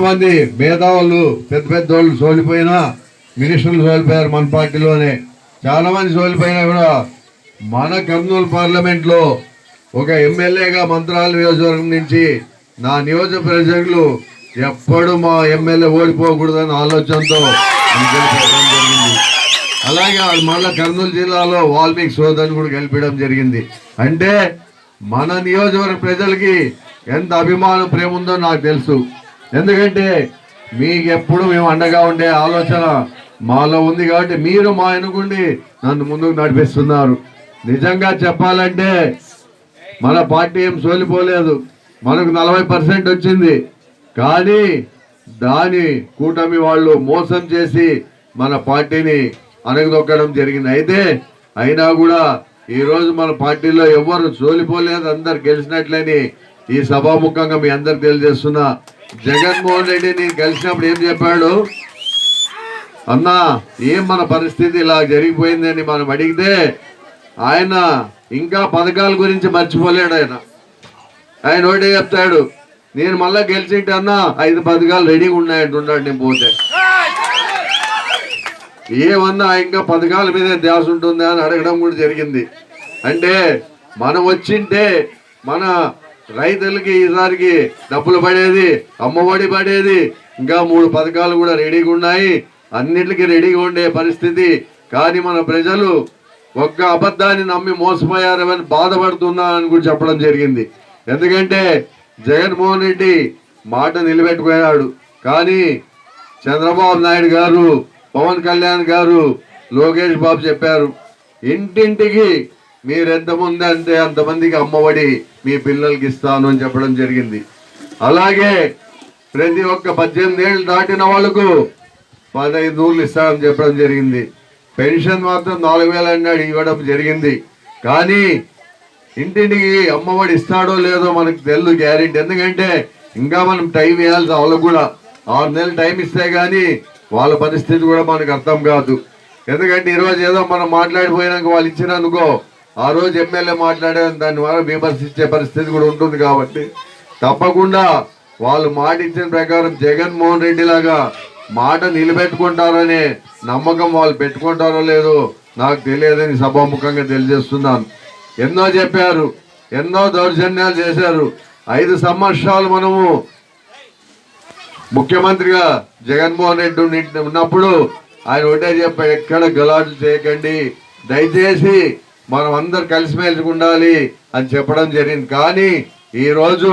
మంది మేధావులు పెద్ద పెద్ద వాళ్ళు సోలిపోయినా, మినిస్టర్లు సోలిపోయారు మన పార్టీలోనే. చాలా మంది సోలిపోయినా కూడా మన కర్నూలు పార్లమెంట్లో ఒక ఎమ్మెల్యేగా మంత్రాల నియోజకవర్గం నుంచి నా నియోజక ప్రజలు ఎప్పుడు మా ఎమ్మెల్యే ఓడిపోకూడదని ఆలోచనతో జరిగింది. అలాగే మళ్ళా కర్నూలు జిల్లాలో వాల్మీకి సోదరుని కూడా గెలిపించడం జరిగింది. అంటే మన నియోజకవర్గ ప్రజలకి ఎంత అభిమానం ప్రేమ ఉందో నాకు తెలుసు. ఎందుకంటే మీకు ఎప్పుడు మేము అండగా ఉండే ఆలోచన మాలో ఉంది కాబట్టి మీరు మా వెనుకుండి నన్ను ముందుకు నడిపిస్తున్నారు. నిజంగా చెప్పాలంటే మన పార్టీ ఏం సోలిపోలేదు. మనకు 40% వచ్చింది. కానీ దాని కూటమి వాళ్ళు మోసం చేసి మన పార్టీని అనగదొక్కడం జరిగింది. అయితే అయినా కూడా ఈరోజు మన పార్టీలో ఎవరు సోలిపోలేదు, అందరు గెలిచినట్లని ఈ సభాముఖంగా మీ అందరికి తెలియజేస్తున్నా. జగన్మోహన్ రెడ్డి నేను కలిసినప్పుడు ఏం చెప్పాడు, అన్నా ఏం మన పరిస్థితి ఇలా జరిగిపోయిందని మనం అడిగితే ఆయన ఇంకా పథకాల గురించి మర్చిపోలేడు. ఆయన ఒకటే చెప్తాడు, నేను మళ్ళా గెలిచింటే అన్నా 5 పథకాలు రెడీగా ఉన్నాయంటున్నాడు. నేను పోతే ఏమన్నా ఇంకా పథకాల మీద ధ్యాస ఉంటుందా అని అడగడం కూడా జరిగింది. అంటే మనం వచ్చింటే మన రైతులకి ఈసారికి డబ్బులు పడేది, అమ్మఒడి పడేది, ఇంకా 3 పథకాలు కూడా రెడీగా ఉన్నాయి, అన్నిటికీ రెడీగా ఉండే పరిస్థితి. కానీ మన ప్రజలు ఒక్క అబద్ధాన్ని నమ్మి మోసపోయారని బాధపడుతున్నారని కూడా చెప్పడం జరిగింది. ఎందుకంటే జగన్మోహన్ రెడ్డి మాట నిలబెట్టుకున్నాడు. కానీ చంద్రబాబు నాయుడు గారు, పవన్ కళ్యాణ్ గారు, లోకేష్ బాబు చెప్పారు, ఇంటింటికి మీరు ఎంతమంది అంటే అంతమందికి అమ్మఒడి మీ పిల్లలకి ఇస్తాను అని చెప్పడం జరిగింది. అలాగే ప్రతి ఒక్క 18 ఏళ్ళు దాటిన వాళ్ళకు 15 ఇస్తానని చెప్పడం జరిగింది. పెన్షన్ మాత్రం 4000 అన్నాడు, ఇవ్వడం జరిగింది. కానీ ఇంటింటికి అమ్మఒడి ఇస్తాడో లేదో మనకు తెలియదు గ్యారెంటీ. ఎందుకంటే ఇంకా మనం టైం ఇవ్వాల్సి, వాళ్ళకు కూడా 6 నెలలు టైం ఇస్తే కానీ వాళ్ళ పరిస్థితి కూడా మనకు అర్థం కాదు. ఎందుకంటే ఈరోజు ఏదో మనం మాట్లాడిపోయినాక వాళ్ళు ఇచ్చినందుకో ఆ రోజు ఎమ్మెల్యే మాట్లాడే దాని వల్ల విమర్శించే పరిస్థితి కూడా ఉంటుంది. కాబట్టి తప్పకుండా వాళ్ళు మాట ఇచ్చిన ప్రకారం జగన్మోహన్ రెడ్డి లాగా మాట నిలబెట్టుకుంటారనే నమ్మకం వాళ్ళు పెట్టుకుంటారో లేదో నాకు తెలియదని సభాముఖంగా తెలియజేస్తున్నాను. ఎన్నో చెప్పారు, ఎన్నో దౌర్జన్యాలు చేశారు. 5 సంవత్సరాలు మనము ముఖ్యమంత్రిగా జగన్మోహన్ రెడ్డి ఉన్నప్పుడు ఆయన ఒకటే చెప్పాడు, ఎక్కడ గలాట్లు చేయకండి, దయచేసి మనం అందరు కలిసిమెలిసి ఉండాలి అని చెప్పడం జరిగింది. కానీ ఈరోజు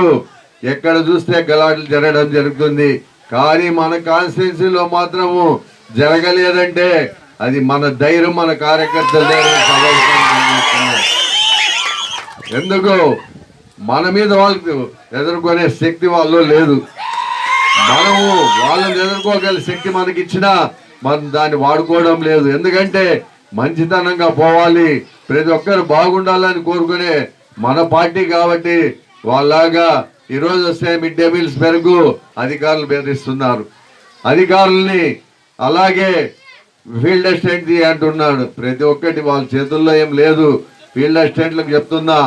ఎక్కడ చూస్తే గలాట్లు జరగడం జరుగుతుంది. కానీ మన కాన్స్టిట్యున్సీలో మాత్రము జరగలేదంటే అది మన ధైర్యం, మన కార్యకర్తల ఎందుకు మన మీద వాళ్ళకి ఎదుర్కొనే శక్తి వాళ్ళు లేదు. మనము వాళ్ళని ఎదుర్కోగల శక్తి మనకి ఇచ్చినా మనం దాన్ని వాడుకోవడం లేదు. ఎందుకంటే మంచితనంగా పోవాలి, ప్రతి ఒక్కరు బాగుండాలని కోరుకునే మన పార్టీ కాబట్టి వాళ్ళలాగా ఈరోజు వస్తే మిడ్ డే మీల్స్ పెరుగు అధికారులు బెదిరిస్తున్నారు. అధికారుల్ని అలాగే ఫీల్డ్ అసిస్టెంట్ అంటున్నాడు. ప్రతి ఒక్కటి వాళ్ళ చేతుల్లో ఏం లేదు. ఫీల్డ్ అసిస్టెంట్లకు చెప్తున్నా,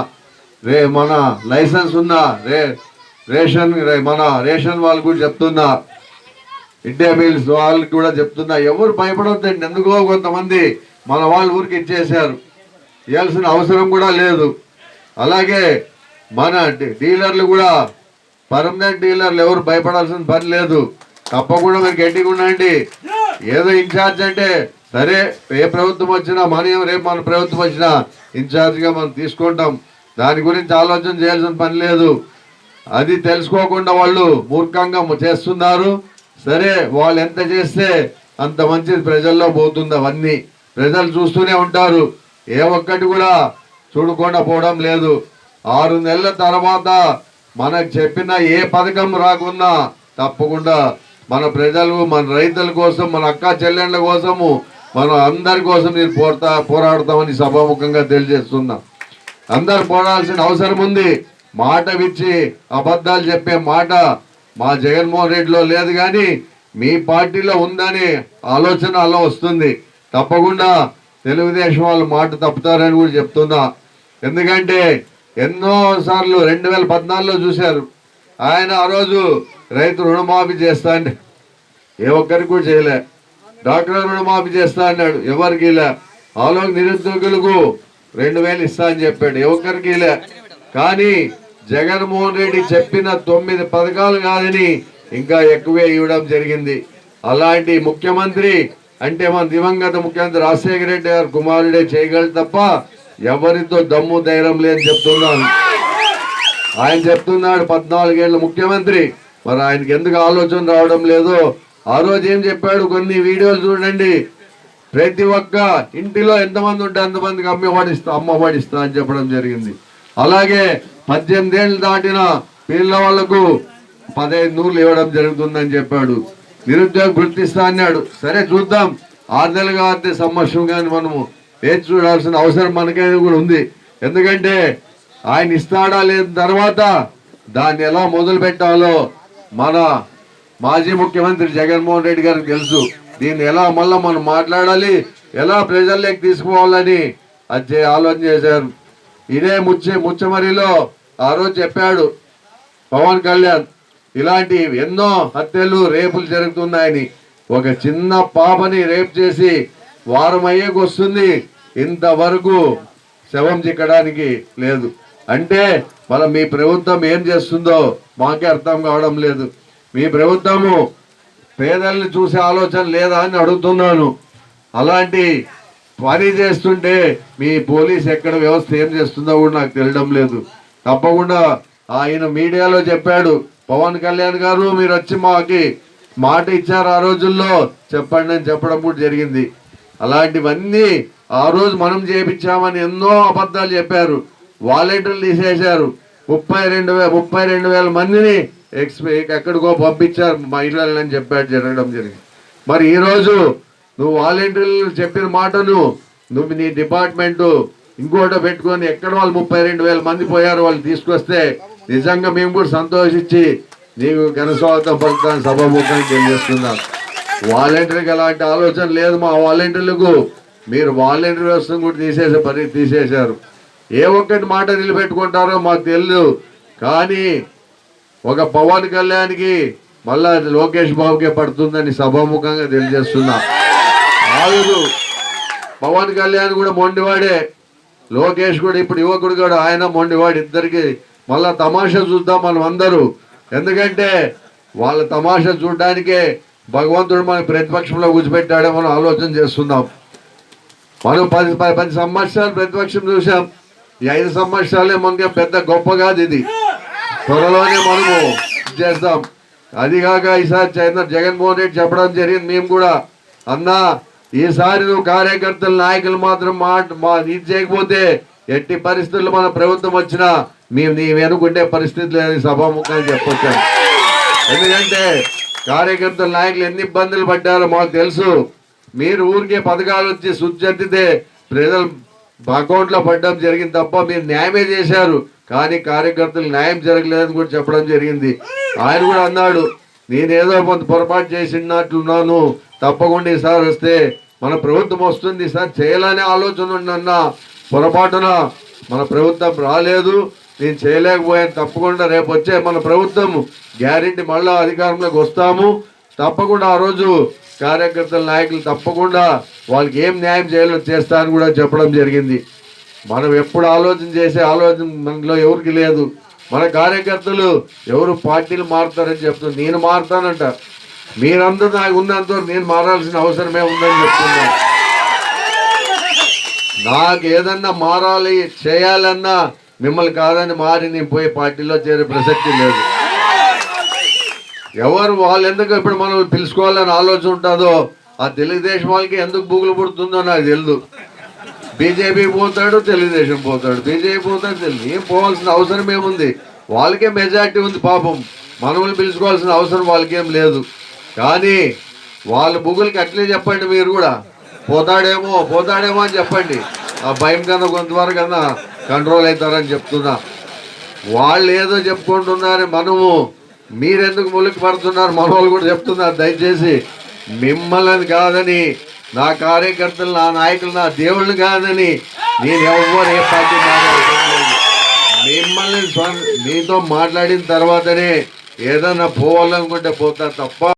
మన లైసెన్స్ ఉన్నా మన రేషన్ వాళ్ళు కూడా చెప్తున్నా, మిడ్ డే మీల్స్ వాళ్ళకి కూడా చెప్తున్నా, ఎవరు భయపడవద్దండి. ఎందుకో కొంతమంది మన వాళ్ళ ఊరికి ఇచ్చేశారు, ఇవ్వాల్సిన అవసరం కూడా లేదు. అలాగే మన డీలర్లు కూడా, పర్మనెంట్ డీలర్లు ఎవరు భయపడాల్సిన పని లేదు. తప్పకుండా మీరు గట్టిగా ఉండండి. ఏదో ఇన్ఛార్జ్ అంటే సరే, ఏ ప్రభుత్వం వచ్చినా రేపు మన ప్రభుత్వం వచ్చినా ఇన్ఛార్జ్గా మనం తీసుకుంటాం. దాని గురించి ఆలోచన చేయాల్సిన పని లేదు. అది తెలుసుకోకుండా వాళ్ళు మూర్ఖంగా చేస్తున్నారు. సరే, వాళ్ళు ఎంత చేస్తే అంత మంచిది ప్రజల్లో పోతుంది. అవన్నీ ప్రజలు చూస్తూనే ఉంటారు, ఏ ఒక్కటి కూడా చూడకుండా పోవడం లేదు. 6 నెలల తర్వాత మనకు చెప్పిన ఏ పథకం రాకున్నా తప్పకుండా మన ప్రజలు, మన రైతుల కోసం, మన అక్క చెల్లెళ్ళ కోసము, మనం అందరి కోసం నేను పోరాడతామని సభాముఖంగా తెలియజేస్తున్నా. అందరు పోరాడాల్సిన అవసరం ఉంది. మాట విచ్చి అబద్ధాలు చెప్పే మాట మా జగన్మోహన్ రెడ్డిలో లేదు, కానీ మీ పార్టీలో ఉందని ఆలోచన అలా వస్తుంది. తప్పకుండా తెలుగుదేశం వాళ్ళు మాట తప్పుతారని కూడా చెప్తున్నా. ఎందుకంటే ఎన్నోసార్లు 2014లో చూశారు. ఆయన ఆ రోజు రైతు రుణమాఫీ చేస్తా అంటే ఏ ఒక్కరికి కూడా చేయలే. డాక్టర్ రుణమాఫీ చేస్తా అన్నాడు, ఎవరికి ఇలా. ఆలోక నిరుద్యోగులకు 2000 ఇస్తా అని చెప్పాడు, ఏ ఒక్కరికి ఇలా. కానీ జగన్మోహన్ రెడ్డి చెప్పిన 9 పథకాలు కాదని ఇంకా ఎక్కువే ఇవ్వడం జరిగింది. అలాంటి ముఖ్యమంత్రి అంటే మన దివంగత ముఖ్యమంత్రి రాజశేఖర రెడ్డి గారు కుమారుడే చేయగలడు తప్ప ఎవరితో దమ్ము ధైర్యం లేదని చెప్తున్నాను. ఆయన చెప్తున్నాడు 14 ఏళ్ళ ముఖ్యమంత్రి, మరి ఆయనకి ఎందుకు ఆలోచన రావడం లేదో. ఆ రోజు ఏం చెప్పాడు, కొన్ని వీడియోలు చూడండి. ప్రతి ఒక్క ఇంటిలో ఎంతమంది ఉంటే అంతమందికి అమ్మఒడిస్తా అని చెప్పడం జరిగింది. అలాగే 18 ఏళ్ళు దాటిన పిల్లవాళ్లకు 1500 ఇవ్వడం జరుగుతుందని చెప్పాడు. నిరుద్యోగ వృత్తిస్తా అన్నాడు. సరే చూద్దాం, 6 నెలలుగా అయితే సంవత్సరం కానీ మనము వేచి చూడాల్సిన అవసరం మనకైనా కూడా ఉంది. ఎందుకంటే ఆయన ఇస్తాడా లేని తర్వాత దాన్ని ఎలా మొదలు పెట్టాలో మన మాజీ ముఖ్యమంత్రి జగన్మోహన్ రెడ్డి గారికి తెలుసు. దీన్ని ఎలా మళ్ళా మనం మాట్లాడాలి, ఎలా ప్రజల్లోకి తీసుకుపోవాలని అది ఆలోచన చేశారు. ఇదే ముచ్చమరిలో ఆ రోజు చెప్పాడు పవన్ కళ్యాణ్, ఇలాంటి ఎన్నో హత్యలు రేపులు జరుగుతున్నాయని. ఒక చిన్న పాపని రేపు చేసి వారం అయ్యేకి వస్తుంది, ఇంతవరకు శవం చిక్కడానికి లేదు. అంటే మన మీ ప్రభుత్వం ఏం చేస్తుందో మాకే అర్థం కావడం లేదు. మీ ప్రభుత్వము పేదల్ని చూసే ఆలోచన లేదా అని అడుగుతున్నాను. అలాంటి పని చేస్తుంటే మీ పోలీస్ ఎక్కడ వ్యవస్థ ఏం చేస్తుందో కూడా నాకు తెలియడం లేదు. తప్పకుండా ఆయన మీడియాలో చెప్పాడు, పవన్ కళ్యాణ్ గారు మీరు వచ్చి మాకి మాట ఇచ్చారు ఆ రోజుల్లో, చెప్పండి అని చెప్పడం కూడా జరిగింది. అలాంటివన్నీ ఆ రోజు మనం చేపించామని ఎన్నో అబద్ధాలు చెప్పారు. వాలంటీర్లు తీసేశారు. 32,000 మందిని ఎక్కడికో పంపించారు మహిళలని చెప్పాడు, జరగడం జరిగింది. మరి ఈరోజు నువ్వు వాలంటీర్లు చెప్పిన మాటను నువ్వు నీ డిపార్ట్మెంటు ఇంకోట పెట్టుకొని ఎక్కడ వాళ్ళు 32,000 మంది పోయారు వాళ్ళు తీసుకొస్తే నిజంగా మేము కూడా సంతోషించి నీకు ఘనస్వాగతం పలుకుతాను సభాముఖంగా తెలియజేస్తున్నాం. వాలంటీర్కి అలాంటి ఆలోచన లేదు మా వాలంటీర్లకు. మీరు వాలంటీర్ వ్యవస్థను కూడా తీసేశారు. ఏ ఒక్కటి మాట నిలబెట్టుకుంటారో మాకు తెలియదు. కానీ ఒక పవన్ కళ్యాణ్కి మళ్ళా లోకేష్ బాబుకే పడుతుందని సభాముఖంగా తెలియజేస్తున్నా. ఆగుదు, పవన్ కళ్యాణ్ కూడా మొండివాడే, లోకేష్ కూడా ఇప్పుడు యువకుడు కూడా ఆయన మొండివాడు. ఇద్దరికి మళ్ళా తమాషా చూద్దాం మనం అందరూ. ఎందుకంటే వాళ్ళ తమాషా చూడడానికే భగవంతుడు మన ప్రతిపక్షంలో కూర్చోబెట్టాడే మనం ఆలోచన చేస్తున్నాం. మనం 10 సంవత్సరాలు ప్రతిపక్షం చూసాం. ఈ 5 సంవత్సరాలే మనకి పెద్ద గొప్ప కాదు, ఇది త్వరలోనే మనము చేస్తాం. అదిగాక ఈసారి జగన్మోహన్ రెడ్డి చెప్పడం జరిగింది, మేము కూడా అన్నా ఈసారి నువ్వు కార్యకర్తలు నాయకులు మాత్రం ఇది చేయకపోతే ఎట్టి పరిస్థితుల్లో మన ప్రభుత్వం వచ్చినా మేము నీ వెనుకుంటే పరిస్థితి లేదని సభాముఖంగా చెప్పొచ్చాను. ఎందుకంటే కార్యకర్తల నాయకులు ఎన్ని ఇబ్బందులు పడ్డారో మాకు తెలుసు. మీరు ఊరికే పథకాలు వచ్చి సుచ్చెత్తితే ప్రజలు అకౌంట్లో పడ్డం జరిగింది తప్ప మీరు న్యాయమే చేశారు. కానీ కార్యకర్తలు న్యాయం జరగలేదని కూడా చెప్పడం జరిగింది. ఆయన కూడా అన్నాడు, నేనేదో కొంత పొరపాటు చేసినట్లున్నాను, తప్పకుండా ఈసారి వస్తే మన ప్రభుత్వం వస్తుంది, ఈసారి చేయాలనే ఆలోచన ఉందన్న పొరపాటున మన ప్రభుత్వం రాలేదు, నేను చేయలేకపోయాను. తప్పకుండా రేపు వచ్చే మన ప్రభుత్వం గ్యారెంటీ మళ్ళా అధికారంలోకి వస్తాము. తప్పకుండా ఆ రోజు కార్యకర్తల నాయకులు తప్పకుండా వాళ్ళకి ఏం న్యాయం చేయాలో చేస్తారని కూడా చెప్పడం జరిగింది. మనం ఎప్పుడు ఆలోచన చేసే ఆలోచన మనలో ఎవరికి లేదు. మన కార్యకర్తలు ఎవరు పార్టీలు మారుతారని చెప్తున్నారు, నేను మారుతానంట. మీరందరూ నాకు ఉన్నంత నేను మారాల్సిన అవసరమే ఉందని చెప్తున్నాను. నాకు ఏదన్నా మారాలి చేయాలన్నా మిమ్మల్ని కాదని మారి నేను పోయి పార్టీలో చేరే ప్రసక్తి లేదు. ఎవరు వాళ్ళు ఎందుకు ఇప్పుడు మనం పిలుచుకోవాలని ఆలోచన ఉంటుందో ఆ తెలుగుదేశం వాళ్ళకి ఎందుకు బూగులు పుడుతుందో నాకు తెలియదు. బీజేపీ పోతాడు, తెలుగుదేశం పోతాడు, బీజేపీ పోతాడు, తెలియదు. ఏం పోవాల్సిన అవసరం ఏముంది? వాళ్ళకే మెజార్టీ ఉంది పాపం. మనల్ని పిలుచుకోవాల్సిన అవసరం వాళ్ళకేం లేదు. కానీ వాళ్ళ బుగులకి అట్లే చెప్పండి, మీరు కూడా పోతాడేమో అని చెప్పండి. ఆ భయం కన్నా కొంతవరకు కన్నా కంట్రోల్ అవుతారని చెప్తున్నా. వాళ్ళు ఏదో చెప్పుకుంటున్నారు, మనము మీరెందుకు ములికి పడుతున్నారు మన వాళ్ళు కూడా చెప్తున్నారు. దయచేసి మిమ్మల్ని కాదని, నా కార్యకర్తలు, నా నాయకులు, నా దేవుళ్ళు కాదని నేను ఎవరు ఏ పార్టీ మాట్లాడుతున్నాను. మిమ్మల్ని మీతో మాట్లాడిన తర్వాతనే ఏదన్నా పోవాలనుకుంటే పోతాను తప్ప